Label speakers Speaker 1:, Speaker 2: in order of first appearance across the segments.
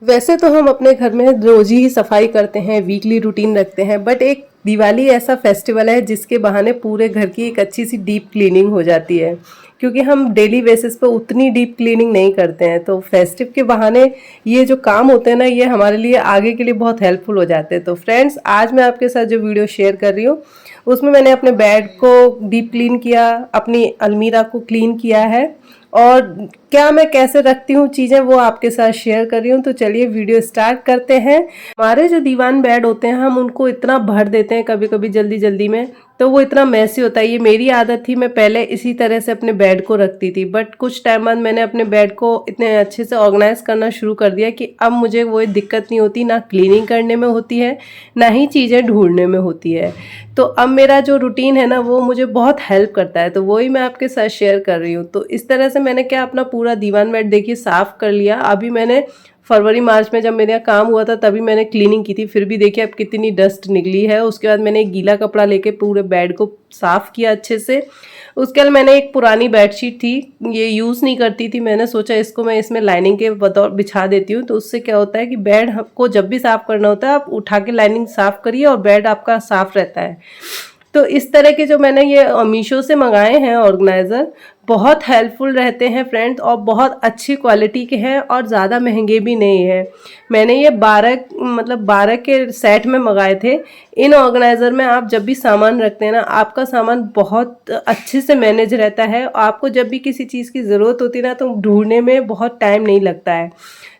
Speaker 1: वैसे तो हम अपने घर में रोज ही सफाई करते हैं, वीकली रूटीन रखते हैं, बट एक दिवाली ऐसा फेस्टिवल है जिसके बहाने पूरे घर की एक अच्छी सी डीप क्लीनिंग हो जाती है। क्योंकि हम डेली बेसिस पे उतनी डीप क्लीनिंग नहीं करते हैं, तो फेस्टिव के बहाने ये जो काम होते हैं ना, ये हमारे लिए आगे के लिए बहुत हेल्पफुल हो जाते हैं। तो फ्रेंड्स, आज मैं आपके साथ जो वीडियो शेयर कर रही हूँ उसमें मैंने अपने बेड को डीप क्लीन किया, अपनी अलमीरा को क्लीन किया है, और क्या मैं कैसे रखती हूँ चीज़ें वो आपके साथ शेयर कर रही हूँ। तो चलिए वीडियो स्टार्ट करते हैं। हमारे जो दीवान बेड होते हैं हम उनको इतना भर देते हैं कभी कभी जल्दी जल्दी में, तो वो इतना मैसी होता है। ये मेरी आदत थी, मैं पहले इसी तरह से अपने बेड को रखती थी, बट कुछ टाइम बाद मैंने अपने बेड को इतने अच्छे से ऑर्गेनाइज करना शुरू कर दिया कि अब मुझे वो दिक्कत नहीं होती, ना क्लीनिंग करने में होती है, ना ही चीज़ें ढूंढने में होती है। तो अब मेरा जो रूटीन है ना वो मुझे बहुत हेल्प करता है, तो वही मैं आपके साथ शेयर कर रही हूँ। तो इस तरह से मैंने क्या अपना पूरा दीवान बेड देखिए साफ़ कर लिया। अभी मैंने फरवरी मार्च में जब मेरे यहाँ काम हुआ था तभी मैंने क्लीनिंग की थी, फिर भी देखिए अब कितनी डस्ट निकली है। उसके बाद मैंने एक गीला कपड़ा लेके पूरे बेड को साफ़ किया अच्छे से। उसके बाद मैंने एक पुरानी बेडशीट थी, ये यूज़ नहीं करती थी, मैंने सोचा इसको मैं इसमें लाइनिंग के बतौर बिछा देती हूँ। तो उससे क्या होता है कि बेड को जब भी साफ़ करना होता है आप उठा के लाइनिंग साफ़ करिए और बेड आपका साफ़ रहता है। तो इस तरह के जो मैंने ये मीशो से मंगाए हैं ऑर्गेनाइज़र, बहुत हेल्पफुल रहते हैं फ्रेंड्स, और बहुत अच्छी क्वालिटी के हैं और ज़्यादा महंगे भी नहीं हैं। मैंने ये 12 के सेट में मंगाए थे। इन ऑर्गेनाइज़र में आप जब भी सामान रखते हैं ना, आपका सामान बहुत अच्छे से मैनेज रहता है। आपको जब भी किसी चीज़ की ज़रूरत होती है ना, तो ढूंढने में बहुत टाइम नहीं लगता है।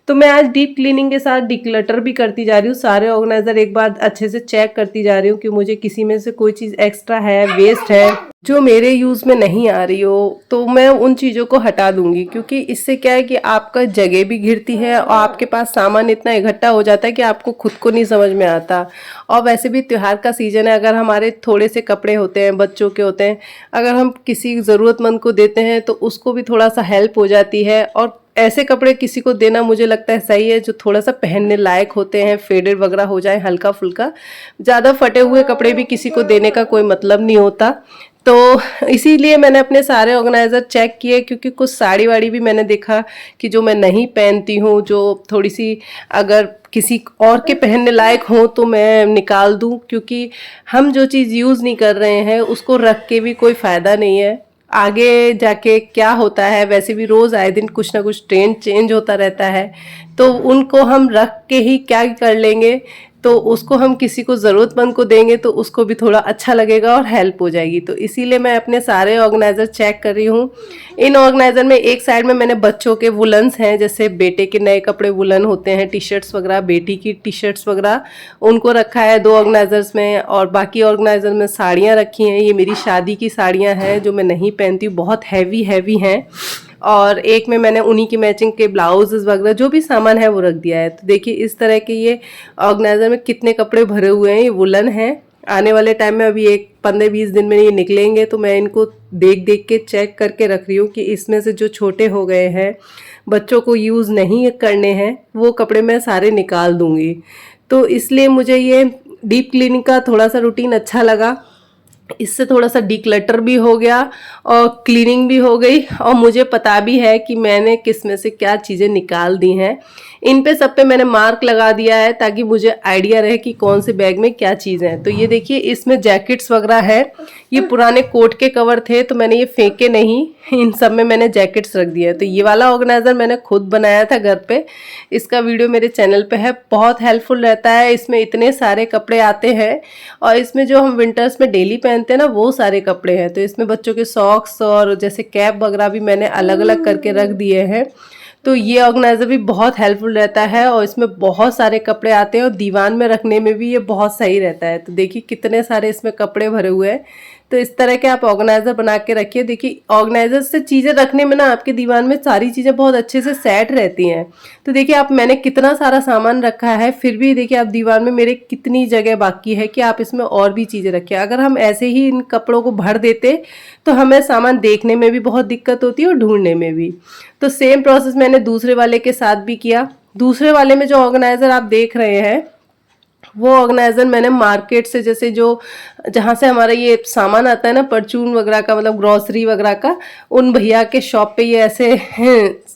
Speaker 1: तो मैं आज डीप क्लीनिंग के साथ डिक्लटर भी करती जा रही हूँ। सारे ऑर्गेनाइजर एक बार अच्छे से चेक करती जा रही हूँ कि मुझे किसी में से कोई चीज़ एक्स्ट्रा है, वेस्ट है, जो मेरे यूज़ में नहीं आ रही हो, तो मैं उन चीज़ों को हटा दूंगी। क्योंकि इससे क्या है कि आपका जगह भी घिरती है और आपके पास सामान इतना इकट्ठा हो जाता है कि आपको खुद को नहीं समझ में आता। और वैसे भी त्योहार का सीज़न है, अगर हमारे थोड़े से कपड़े होते हैं, बच्चों के होते हैं, अगर हम किसी ज़रूरतमंद को देते हैं तो उसको भी थोड़ा सा हेल्प हो जाती है। और ऐसे कपड़े किसी को देना मुझे लगता है सही है जो थोड़ा सा पहनने लायक होते हैं, फेडेड वगैरह हो जाए हल्का फुल्का। ज़्यादा फटे हुए कपड़े भी किसी को देने का कोई मतलब नहीं होता। तो इसीलिए मैंने अपने सारे ऑर्गेनाइज़र चेक किए, क्योंकि कुछ साड़ी वाड़ी भी मैंने देखा कि जो मैं नहीं पहनती हूँ, जो थोड़ी सी अगर किसी और के पहनने लायक हो तो मैं निकाल दूँ। क्योंकि हम जो चीज़ यूज़ नहीं कर रहे हैं उसको रख के भी कोई फ़ायदा नहीं है, आगे जाके क्या होता है। वैसे भी रोज़ आए दिन कुछ ना कुछ ट्रेंड चेंज होता रहता है, तो उनको हम रख के ही क्या कर लेंगे। तो उसको हम किसी को ज़रूरतमंद को देंगे तो उसको भी थोड़ा अच्छा लगेगा और हेल्प हो जाएगी। तो इसीलिए मैं अपने सारे ऑर्गेनाइज़र चेक कर रही हूँ। इन ऑर्गेनाइज़र में एक साइड में मैंने बच्चों के वुलन्स हैं, जैसे बेटे के नए कपड़े वुलन होते हैं, टी शर्ट्स वगैरह, बेटी की टी शर्ट्स वगैरह, उनको रखा है 2 ऑर्गेनाइज़र्स में। और बाकी ऑर्गेनाइज़र में साड़ियाँ रखी हैं। ये मेरी शादी की साड़ियाँ हैं जो मैं नहीं पहनती हूँ, बहुत हैवी हैवी हैं। और एक में मैंने उन्हीं की मैचिंग के ब्लाउजेस वगैरह जो भी सामान है वो रख दिया है। तो देखिए इस तरह के ये ऑर्गेनाइजर में कितने कपड़े भरे हुए हैं। ये वुलन है, आने वाले टाइम में अभी एक 15-20 दिन में ये निकलेंगे, तो मैं इनको देख देख के चेक करके रख रही हूँ कि इसमें से जो छोटे हो गए हैं, बच्चों को यूज़ नहीं करने हैं, वो कपड़े मैं सारे निकाल दूँगी। तो इसलिए मुझे ये डीप क्लीनिंग का थोड़ा सा रूटीन अच्छा लगा। इससे थोड़ा सा डिक्लटर भी हो गया और क्लीनिंग भी हो गई, और मुझे पता भी है कि मैंने किस में से क्या चीज़ें निकाल दी हैं। इन पे सब पे मैंने मार्क लगा दिया है ताकि मुझे आइडिया रहे कि कौन से बैग में क्या चीज़ें हैं। तो ये देखिए इसमें जैकेट्स वगैरह है। ये पुराने कोट के कवर थे तो मैंने ये फेंके नहीं, इन सब में मैंने जैकेट्स रख दिया है। तो ये वाला ऑर्गेनाइज़र मैंने खुद बनाया था घर पे, इसका वीडियो मेरे चैनल पे है, बहुत हेल्पफुल रहता है। इसमें इतने सारे कपड़े आते हैं और इसमें जो हम विंटर्स में डेली पहनते हैं ना वो सारे कपड़े हैं। तो इसमें बच्चों के सॉक्स और जैसे कैप वगैरह भी मैंने अलग अलग करके रख दिए हैं। तो ये ऑर्गेनाइज़र भी बहुत हेल्पफुल रहता है और इसमें बहुत सारे कपड़े आते हैं और दीवान में रखने में भी ये बहुत सही रहता है। तो देखिए कितने सारे इसमें कपड़े भरे हुए हैं। तो इस तरह के आप ऑर्गेनाइज़र बना के रखिए। देखिए ऑर्गेनाइज़र से चीज़ें रखने में ना आपके दीवान में सारी चीज़ें बहुत अच्छे से सेट रहती हैं। तो देखिए आप, मैंने कितना सारा सामान रखा है, फिर भी देखिए आप दीवार में मेरे कितनी जगह बाकी है कि आप इसमें और भी चीज़ें रखिए। अगर हम ऐसे ही इन कपड़ों को भर देते तो हमें सामान देखने में भी बहुत दिक्कत होती है और ढूंढने में भी। तो सेम प्रोसेस मैंने दूसरे वाले के साथ भी किया। दूसरे वाले में जो ऑर्गेनाइज़र आप देख रहे हैं वो ऑर्गेनाइजर मैंने मार्केट से, जैसे जो जहाँ से हमारा ये सामान आता है ना परचून वगैरह का, मतलब ग्रॉसरी वगैरह का, उन भैया के शॉप पे ये ऐसे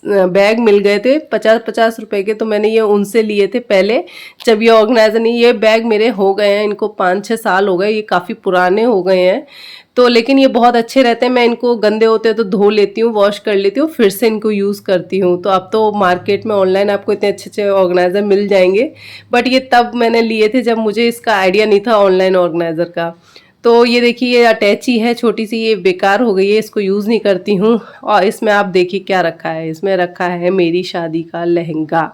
Speaker 1: बैग मिल गए थे 50-50 रुपए के, तो मैंने ये उनसे लिए थे पहले, जब ये ऑर्गेनाइजर नहीं। ये बैग मेरे हो गए हैं, इनको 5-6 साल हो गए, ये काफ़ी पुराने हो गए हैं तो, लेकिन ये बहुत अच्छे रहते हैं। मैं इनको गंदे होते हैं तो धो लेती हूँ, वॉश कर लेती हूँ, फिर से इनको यूज़ करती हूँ। तो अब तो मार्केट में ऑनलाइन आपको इतने अच्छे अच्छे ऑर्गेनाइज़र मिल जाएंगे, बट ये तब मैंने लिए थे जब मुझे इसका आइडिया नहीं था ऑनलाइन ऑर्गेनाइज़र का। तो ये देखिए, ये अटैची है छोटी सी, ये बेकार हो गई है, इसको यूज़ नहीं करती हूँ। और इसमें आप देखिए क्या रखा है, इसमें रखा है मेरी शादी का लहंगा।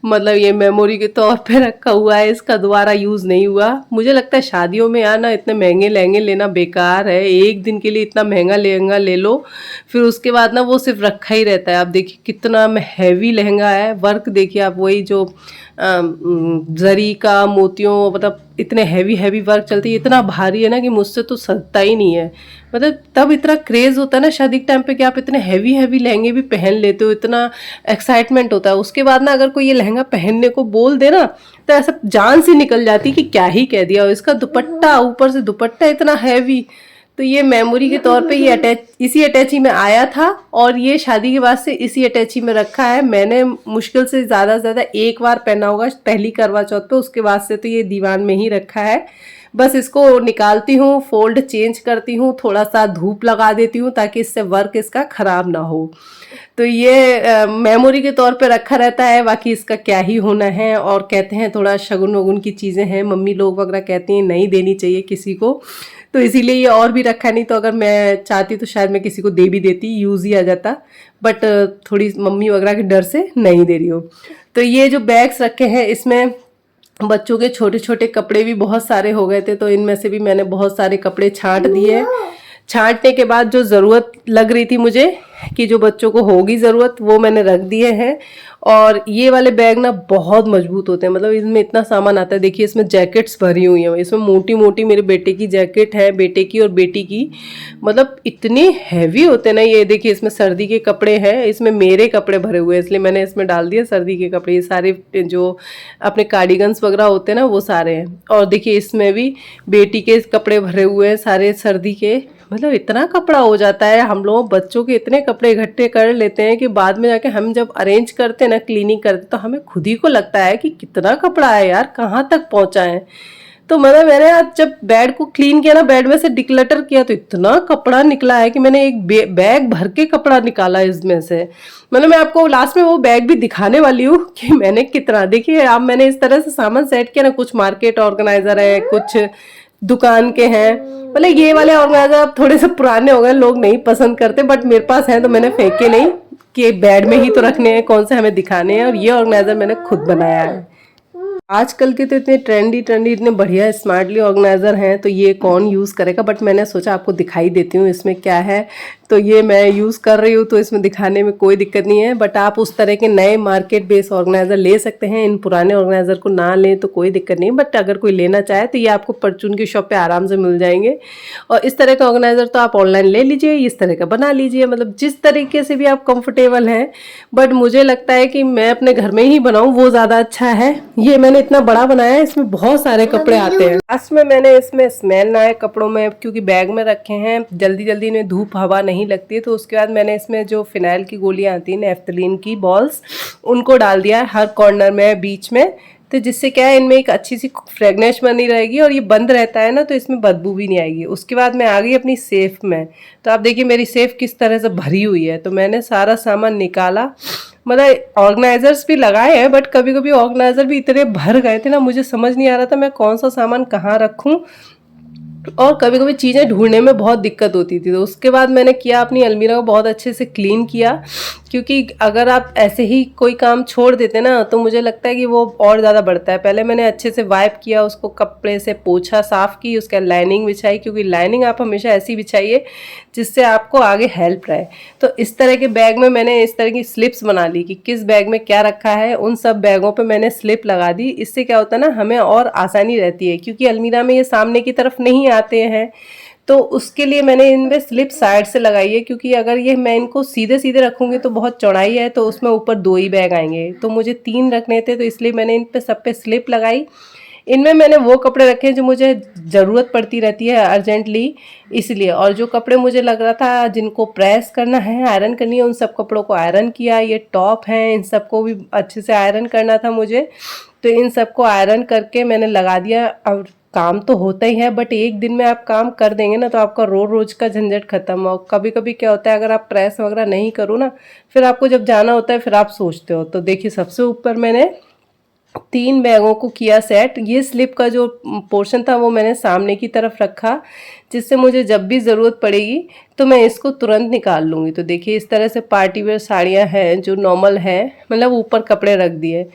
Speaker 1: मतलब ये मेमोरी के तौर पे रखा हुआ है, इसका दोबारा यूज़ नहीं हुआ। मुझे लगता है शादियों में यार ना इतने महंगे लहंगे लेना बेकार है। एक दिन के लिए इतना महंगा लहंगा ले लो, फिर उसके बाद ना वो सिर्फ रखा ही रहता है। आप देखिए कितना हैवी लहंगा है, वर्क देखिए आप, वही जो जरी का मोतियों, मतलब इतने हैवी हैवी वर्क चलती है, इतना भारी है ना कि मुझसे तो सजता ही नहीं है। मतलब तब इतना क्रेज़ होता है ना शादी के टाइम पे कि आप इतने हैवी हैवी लहंगे भी पहन लेते हो, इतना एक्साइटमेंट होता है। उसके बाद ना अगर कोई ये लहंगा पहनने को बोल दे ना, तो ऐसा जान से निकल जाती कि क्या ही कह दिया। और इसका दुपट्टा, ऊपर से दुपट्टा इतना हैवी, तो ये मेमोरी के तौर पे ये इसी अटैची में आया था, और ये शादी के बाद से इसी अटैची में रखा है। मैंने मुश्किल से ज़्यादा एक बार पहना होगा, पहली करवा चौथ पे, उसके बाद से तो ये दीवान में ही रखा है। बस इसको निकालती हूँ, फोल्ड चेंज करती हूँ, थोड़ा सा धूप लगा देती हूँ ताकि इससे वर्क इसका ख़राब ना हो। तो ये मेमोरी के तौर पे रखा रहता है, बाकी इसका क्या ही होना है। और कहते हैं थोड़ा शगुन वगुन की चीज़ें हैं, मम्मी लोग वगैरह कहती हैं नहीं देनी चाहिए किसी को, तो इसीलिए ये और भी रखा। नहीं तो अगर मैं चाहती तो शायद मैं किसी को दे भी देती, यूज़ ही आ जाता, बट थोड़ी मम्मी वगैरह के डर से नहीं दे रही हूँ। तो ये जो बैग्स रखे हैं, इसमें बच्चों के छोटे छोटे कपड़े भी बहुत सारे हो गए थे, तो इनमें से भी मैंने बहुत सारे कपड़े छांट दिए। छांटने के बाद जो ज़रूरत लग रही थी मुझे, कि जो बच्चों को होगी ज़रूरत, वो मैंने रख दिए हैं। और ये वाले बैग ना बहुत मजबूत होते हैं, मतलब इसमें इतना सामान आता है। देखिए इसमें जैकेट्स भरी हुई हैं, इसमें मोटी मोटी मेरे बेटे की जैकेट है, बेटे की और बेटी की, मतलब इतने हैवी होते हैं ना। ये देखिए इसमें सर्दी के कपड़े हैं, इसमें मेरे कपड़े भरे हुए हैं, इसलिए मैंने इसमें डाल दिया सर्दी के कपड़े। ये सारे जो अपने कार्डिगन्स वगैरह होते हैं ना, वो सारे हैं। और देखिए इसमें भी बेटी के कपड़े भरे हुए हैं सारे सर्दी के। मतलब इतना कपड़ा हो जाता है, हम लोग बच्चों के इतने कपड़े इकट्ठे कर लेते हैं कि बाद में जाके हम जब अरेंज करते हैं ना, क्लीनिंग करते, तो हमें खुद ही को लगता है कि कितना कपड़ा है यार, कहाँ तक पहुंचा है। तो मतलब मैंने आज जब बेड को क्लीन किया ना, बेड में से डिक्लटर किया, तो इतना कपड़ा निकला है कि मैंने एक बैग भर के कपड़ा निकाला इसमें से। मतलब मैं आपको लास्ट में वो बैग भी दिखाने वाली हूँ कि मैंने कितना, देखिए अब मैंने इस तरह से सामान सेट किया ना, कुछ मार्केट ऑर्गेनाइजर है, कुछ दुकान के हैं। मतलब ये वाले ऑर्गेनाइजर अब थोड़े से पुराने हो गए, लोग नहीं पसंद करते, बट मेरे पास है तो मैंने फेंके नहीं, कि बेड में ही तो रखने हैं, कौन से हमें दिखाने हैं। और ये ऑर्गेनाइजर मैंने खुद बनाया है। आजकल के तो इतने ट्रेंडी इतने बढ़िया स्मार्टली ऑर्गेनाइजर हैं, तो ये कौन यूज़ करेगा, बट मैंने सोचा आपको दिखाई देती हूँ इसमें क्या है। तो ये मैं यूज़ कर रही हूँ, तो इसमें दिखाने में कोई दिक्कत नहीं है। बट आप उस तरह के नए मार्केट बेस ऑर्गेनाइजर ले सकते हैं, इन पुराने ऑर्गेनाइजर को ना लें तो कोई दिक्कत नहीं। बट अगर कोई लेना चाहे तो ये आपको परचून की शॉप पे आराम से मिल जाएंगे। और इस तरह का ऑर्गेनाइजर तो आप ऑनलाइन ले लीजिए, इस तरह का बना लीजिए, मतलब जिस तरीके से भी आप कंफर्टेबल हैं। बट मुझे लगता है कि मैं अपने घर में ही बनाऊँ, वो ज़्यादा अच्छा है। ये मैंने इतना बड़ा बनाया है, इसमें बहुत सारे कपड़े आते हैं। लास्ट में मैंने इसमें स्मेल ना आए कपड़ों में, क्योंकि बैग में रखे हैं, जल्दी जल्दी इन्हें धूप हवा नहीं लगती है, तो उसके बाद मैंने इसमें जो फिनाइल की गोलियां आती हैं, नेफ्थलीन की बॉल्स, उनको डाल दिया है हर कॉर्नर में, बीच में। तो जिससे क्या है, इनमें एक अच्छी सी फ्रेगनेंस बनी रहेगी, और ये बंद रहता है ना, तो इसमें बदबू भी नहीं आएगी। उसके बाद मैं आ गई अपनी सेफ में। तो आप देखिए मेरी सेफ किस तरह से भरी हुई है। तो मैंने सारा सामान निकाला, मतलब ऑर्गेनाइजर्स भी लगाए हैं, बट कभी कभी ऑर्गेनाइजर भी इतने भर गए थे ना, मुझे समझ नहीं आ रहा था मैं कौन सा सामान कहाँ रखूँ, और कभी कभी चीज़ें ढूंढने में बहुत दिक्कत होती थी। तो उसके बाद मैंने किया, अपनी अलमीरा को बहुत अच्छे से क्लीन किया, क्योंकि अगर आप ऐसे ही कोई काम छोड़ देते ना, तो मुझे लगता है कि वो और ज़्यादा बढ़ता है। पहले मैंने अच्छे से वाइप किया, उसको कपड़े से पोछा, साफ़ की, उसका लाइनिंग बिछाई, क्योंकि लाइनिंग आप हमेशा ऐसी बिछाइए जिससे आपको आगे हेल्प रहे। तो इस तरह के बैग में मैंने इस तरह की स्लिप्स बना ली कि किस बैग में क्या रखा है, उन सब बैगों पे मैंने स्लिप लगा दी। इससे क्या होता है ना, हमें और आसानी रहती है, क्योंकि अलमीरा में ये सामने की तरफ नहीं आते हैं। तो उसके लिए मैंने इनमें स्लिप साइड से लगाई है, क्योंकि अगर ये मैं इनको सीधे सीधे रखूँगी तो बहुत चौड़ाई है, तो उसमें ऊपर 2 ही बैग आएंगे, तो मुझे 3 रखने थे, तो इसलिए मैंने इन पे सब पे स्लिप लगाई। इनमें मैंने वो कपड़े रखे हैं जो मुझे ज़रूरत पड़ती रहती है अर्जेंटली, इसलिए। और जो कपड़े मुझे लग रहा था जिनको प्रेस करना है, आयरन करनी है, उन सब कपड़ों को आयरन किया। ये टॉप हैं, इन सबको भी अच्छे से आयरन करना था मुझे, तो इन सबको आयरन करके मैंने लगा दिया। अब काम तो होता ही है, बट एक दिन में आप काम कर देंगे ना तो आपका रोज का झंझट खत्म हो। कभी कभी क्या होता है, अगर आप प्रेस वगैरह नहीं करो ना, फिर आपको जब जाना होता है फिर आप सोचते हो। तो देखिए, सबसे ऊपर मैंने 3 बैगों को किया सेट। ये स्लिप का जो पोर्शन था वो मैंने सामने की तरफ रखा, जिससे मुझे जब भी ज़रूरत पड़ेगी तो मैं इसको तुरंत निकाल लूँगी। तो देखिए, इस तरह से पार्टी वेयर साड़ियाँ हैं जो नॉर्मल है, मतलब ऊपर कपड़े रख दिए।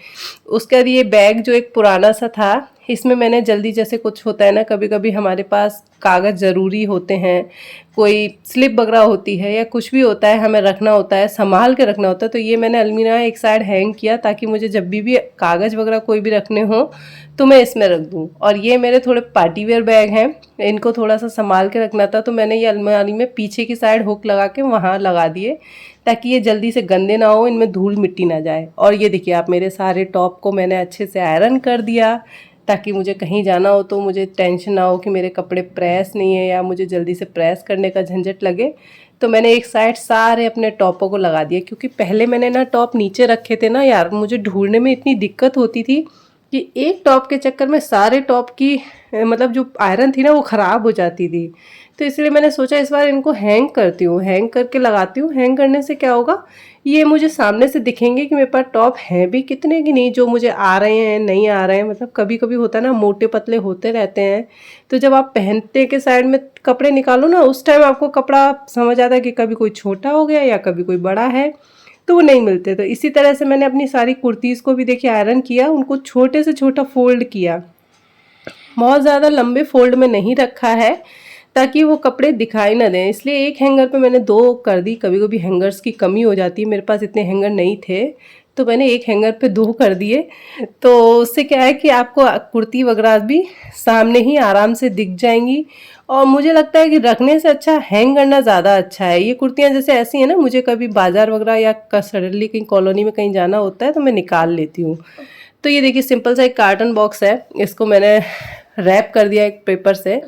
Speaker 1: उसके बाद ये बैग जो एक पुराना सा था, इसमें मैंने जल्दी, जैसे कुछ होता है ना, कभी कभी हमारे पास कागज़ ज़रूरी होते हैं, कोई स्लिप वगैरह होती है या कुछ भी होता है, हमें रखना होता है, संभाल के रखना होता है, तो ये मैंने अलमीरा एक साइड हैंग किया ताकि मुझे जब भी कागज़ वगैरह कोई भी रखने हो तो मैं इसमें रख दूँ। और ये मेरे थोड़े पार्टी वेयर बैग हैं, इनको थोड़ा सा संभाल के रखना था, तो मैंने ये अलमारी में पीछे की साइड हुक लगा के वहाँ लगा दिए ताकि ये जल्दी से गंदे ना हो, इनमें धूल मिट्टी ना जाए। और ये देखिए आप, मेरे सारे टॉप को मैंने अच्छे से आयरन कर दिया ताकि मुझे कहीं जाना हो तो मुझे टेंशन ना हो कि मेरे कपड़े प्रेस नहीं है या मुझे जल्दी से प्रेस करने का झंझट लगे। तो मैंने एक साइड सारे अपने टॉपों को लगा दिया, क्योंकि पहले मैंने ना टॉप नीचे रखे थे ना यार, मुझे ढूंढने में इतनी दिक्कत होती थी कि एक टॉप के चक्कर में सारे टॉप की मतलब जो आयरन थी ना वो ख़राब हो जाती थी। तो इसलिए मैंने सोचा इस बार इनको हैंग करती हूँ, हैंग करके लगाती हूँ। हैंग करने से क्या होगा, ये मुझे सामने से दिखेंगे कि मेरे पास टॉप हैं भी कितने कि नहीं, जो मुझे आ रहे हैं नहीं आ रहे हैं। मतलब कभी कभी होता है ना, मोटे पतले होते रहते हैं, तो जब आप पहनते के साइड में कपड़े निकालो ना, उस टाइम आपको कपड़ा समझ आता है कि कभी कोई छोटा हो गया या कभी कोई बड़ा है, तो वो नहीं मिलते। तो इसी तरह से मैंने अपनी सारी कुर्तीज़ को भी देखिए आयरन किया, उनको छोटे से छोटा फोल्ड किया, बहुत ज़्यादा लंबे फोल्ड में नहीं रखा है ताकि वो कपड़े दिखाई ना दें। इसलिए एक हैंगर पे मैंने 2 कर दी। कभी कभी हैंगर्स की कमी हो जाती है, मेरे पास इतने हैंगर नहीं थे तो मैंने एक हैंगर पे 2 कर दिए। तो उससे क्या है कि आपको कुर्ती वगैरह भी सामने ही आराम से दिख जाएंगी। और मुझे लगता है कि रखने से अच्छा हैंग करना ज़्यादा अच्छा है। ये कुर्तियाँ जैसे ऐसी हैं ना, मुझे कभी बाजार वगैरह या सडनली कहीं कॉलोनी में कहीं जाना होता है तो मैं निकाल लेती हूँ। तो ये देखिए, सिंपल सा एक कार्टन बॉक्स है, इसको मैंने रैप कर दिया एक पेपर से,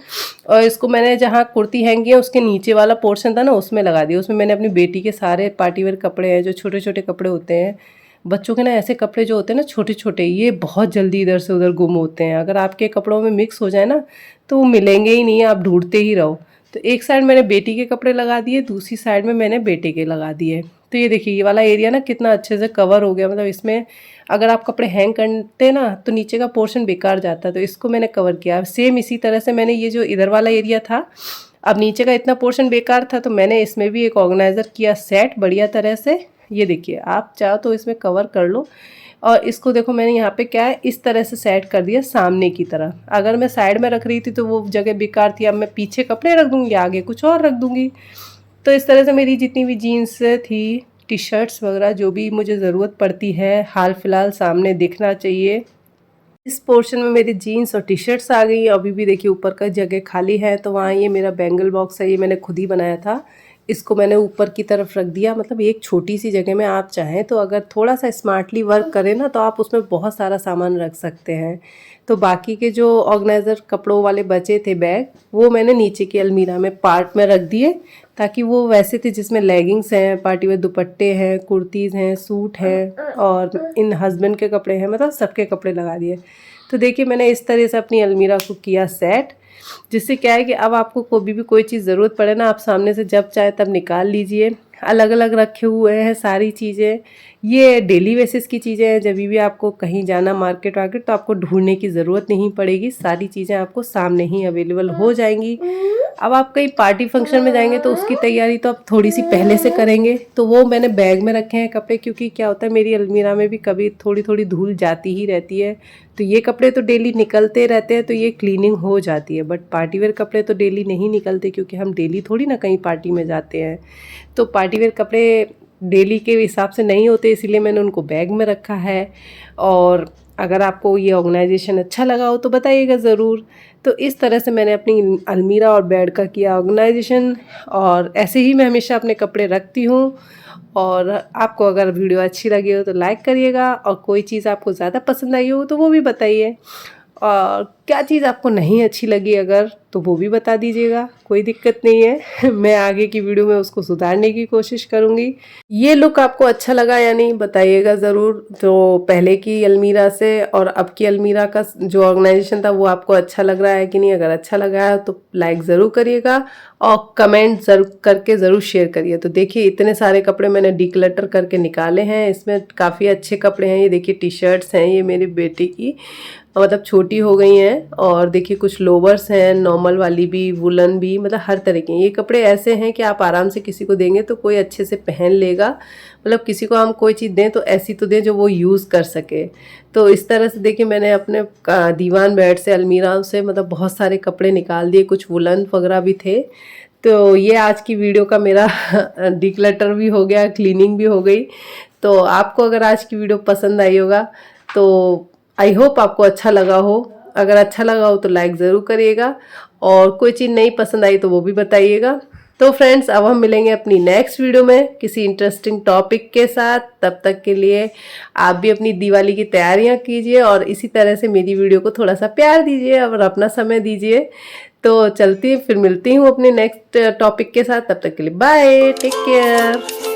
Speaker 1: और इसको मैंने जहाँ कुर्ती हैंग किया उसके नीचे वाला पोर्शन था ना उसमें लगा दिया। उसमें मैंने अपनी बेटी के सारे पार्टी वेयर कपड़े हैं, जो छोटे छोटे कपड़े होते हैं बच्चों के ना, ऐसे कपड़े जो होते हैं ना छोटे छोटे, ये बहुत जल्दी इधर से उधर गुम होते हैं। अगर आपके कपड़ों में मिक्स हो जाए ना तो वो मिलेंगे ही नहीं, आप ढूंढते ही रहो। तो एक साइड मैंने बेटी के कपड़े लगा दिए, दूसरी साइड में मैंने बेटे के लगा दिए। तो ये देखिए, ये वाला एरिया ना कितना अच्छे से कवर हो गया। मतलब इसमें अगर आप कपड़े हैंग करते ना तो नीचे का पोर्शन बेकार जाता है, तो इसको मैंने कवर किया। सेम इसी तरह से मैंने ये जो इधर वाला एरिया था, अब नीचे का इतना पोर्शन बेकार था तो मैंने इसमें भी एक ऑर्गेनाइज़र किया सेट बढ़िया तरह से। ये देखिए, आप चाहो तो इसमें कवर कर लो। और इसको देखो, मैंने यहाँ पे क्या है इस तरह से सेट कर दिया सामने की तरफ। अगर मैं साइड में रख रही थी तो वो जगह बेकार थी, अब मैं पीछे कपड़े रख दूँगी, आगे कुछ और रख दूँगी। तो इस तरह से मेरी जितनी भी जीन्स थी, टी शर्ट्स वगैरह, जो भी मुझे ज़रूरत पड़ती है हाल फिलहाल सामने दिखना चाहिए। इस पोर्शन में मेरी जीन्स और टी शर्ट्स आ गई। अभी भी देखिए ऊपर का जगह खाली है, तो वहाँ ये मेरा बैंगल बॉक्स है, ये मैंने खुद ही बनाया था। इसको मैंने ऊपर की तरफ रख दिया। मतलब एक छोटी सी जगह में आप चाहें तो अगर थोड़ा सा स्मार्टली वर्क करें ना तो आप उसमें बहुत सारा सामान रख सकते हैं। तो बाकी के जो ऑर्गेनाइज़र कपड़ों वाले बचे थे बैग, वो मैंने नीचे की अलमीरा में पार्ट में रख दिए, ताकि वो वैसे थे जिसमें लेगिंग्स हैं, पार्टी वेयर दुपट्टे हैं, कुर्तीज़ हैं, सूट हैं और इन हस्बैंड के कपड़े हैं, मतलब सबके कपड़े लगा दिए। तो देखिए, मैंने इस तरह से अपनी अलमीरा को किया सेट, जिससे क्या है कि अब आपको कभी भी कोई चीज़ ज़रूरत पड़े ना, आप सामने से जब चाहे तब निकाल लीजिए। अलग अलग रखे हुए हैं सारी चीज़ें। ये डेली बेसिस की चीज़ें हैं, जब भी आपको कहीं जाना मार्केट वार्केट तो आपको ढूंढने की ज़रूरत नहीं पड़ेगी, सारी चीज़ें आपको सामने ही अवेलेबल हो जाएंगी। अब आप कहीं पार्टी फंक्शन में जाएंगे तो उसकी तैयारी तो आप थोड़ी सी पहले से करेंगे, तो वो मैंने बैग में रखे हैं कपड़े, क्योंकि क्या होता है मेरी अलमीरा में भी कभी थोड़ी थोड़ी धूल जाती ही रहती है। तो ये कपड़े तो डेली निकलते रहते हैं तो ये क्लीनिंग हो जाती है, बट पार्टी वेयर कपड़े तो डेली नहीं निकलते, क्योंकि हम डेली थोड़ी ना कहीं पार्टी में जाते हैं। तो पार्टी वेयर कपड़े डेली के हिसाब से नहीं होते, इसीलिए मैंने उनको बैग में रखा है। और अगर आपको ये ऑर्गेनाइजेशन अच्छा लगा हो तो बताइएगा ज़रूर। तो इस तरह से मैंने अपनी अलमीरा और बेड का किया ऑर्गेनाइजेशन, और ऐसे ही मैं हमेशा अपने कपड़े रखती हूँ। और आपको अगर वीडियो अच्छी लगी हो तो लाइक करिएगा, और कोई चीज़ आपको ज़्यादा पसंद आई हो तो वो भी बताइए। और क्या चीज़ आपको नहीं अच्छी लगी अगर, तो वो भी बता दीजिएगा, कोई दिक्कत नहीं है। मैं आगे की वीडियो में उसको सुधारने की कोशिश करूँगी। ये लुक आपको अच्छा लगा या नहीं बताइएगा ज़रूर। तो पहले की अलमीरा से और अब की अलमीरा का जो ऑर्गेनाइजेशन था वो आपको अच्छा लग रहा है कि नहीं? अगर अच्छा लगा है तो लाइक ज़रूर करिएगा और कमेंट ज़रूर करके ज़रूर शेयर करिए। तो देखिए इतने सारे कपड़े मैंने डिक्लटर करके निकाले हैं। इसमें काफ़ी अच्छे कपड़े हैं। ये देखिए टी शर्ट्स हैं, ये मेरी बेटी की मतलब छोटी हो गई हैं। और देखिए कुछ लोवर्स हैं, नॉर्मल वाली भी, वुलन भी, मतलब हर तरह के। ये कपड़े ऐसे हैं कि आप आराम से किसी को देंगे तो कोई अच्छे से पहन लेगा। मतलब किसी को हम कोई चीज़ दें तो ऐसी तो दें जो वो यूज़ कर सके। तो इस तरह से देखिए मैंने अपने दीवान बेड से, अलमीरा से मतलब बहुत सारे कपड़े निकाल दिए, कुछ वुलन वगैरह भी थे। तो ये आज की वीडियो का मेरा डिक्लटर भी हो गया, क्लीनिंग भी हो गई। तो आपको अगर आज की वीडियो पसंद आई होगा तो आई होप आपको अच्छा लगा हो। अगर अच्छा लगा हो तो लाइक ज़रूर करिएगा और कोई चीज़ नहीं पसंद आई तो वो भी बताइएगा। तो फ्रेंड्स अब हम मिलेंगे अपनी नेक्स्ट वीडियो में किसी इंटरेस्टिंग टॉपिक के साथ। तब तक के लिए आप भी अपनी दिवाली की तैयारियां कीजिए और इसी तरह से मेरी वीडियो को थोड़ा सा प्यार दीजिए और अपना समय दीजिए। तो चलती फिर मिलती हूँ अपने नेक्स्ट टॉपिक के साथ। तब तक के लिए बाय, टेक केयर।